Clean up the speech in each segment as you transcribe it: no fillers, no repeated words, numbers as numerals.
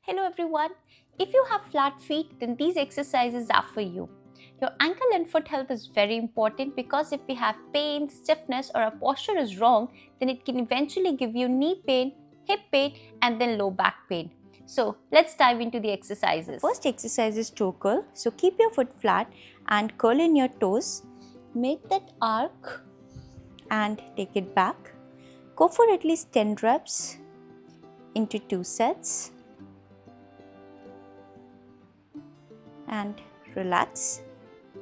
Hello everyone. If you have flat feet, then these exercises are for you. Your ankle and foot health is very important because if we have pain, stiffness or our posture is wrong, then it can eventually give you knee pain, hip pain and then low back pain. So let's dive into the exercises. The first exercise is toe curl. So keep your foot flat and curl in your toes. Make that arc and take it back. Go for at least 10 reps into 2 sets. And relax.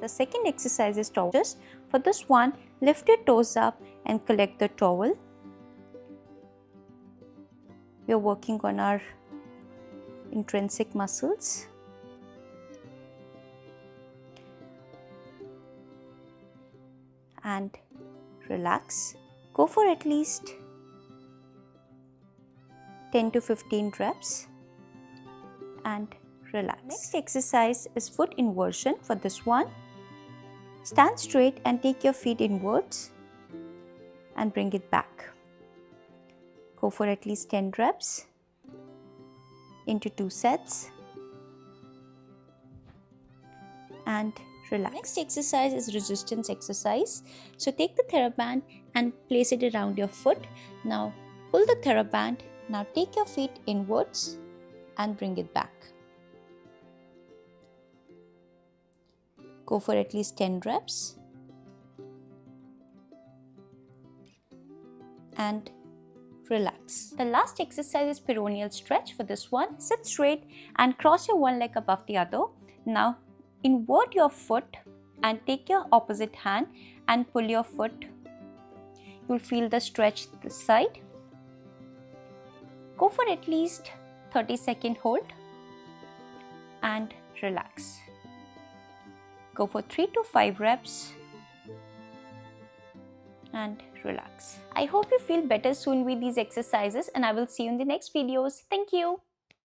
The second exercise is towels. For this one, lift your toes up and collect the towel. We are working on our intrinsic muscles. And relax. Go for at least 10 to 15 reps and relax. Next exercise is foot inversion. For this one, stand straight and take your feet inwards and bring it back. Go for at least 10 reps into 2 sets and relax. Next exercise is resistance exercise. So take the TheraBand and place it around your foot. Now pull the TheraBand. Now take your feet inwards and bring it back. Go for at least 10 reps and relax. The last exercise is Peroneal stretch. For this one, sit straight and cross your one leg above the other. Now invert your foot and take your opposite hand and pull your foot. You'll feel the stretch this side. Go for at least 30-second hold and relax. Go for 3 to 5 reps and relax. I hope you feel better soon with these exercises and I will see you in the next videos. Thank you.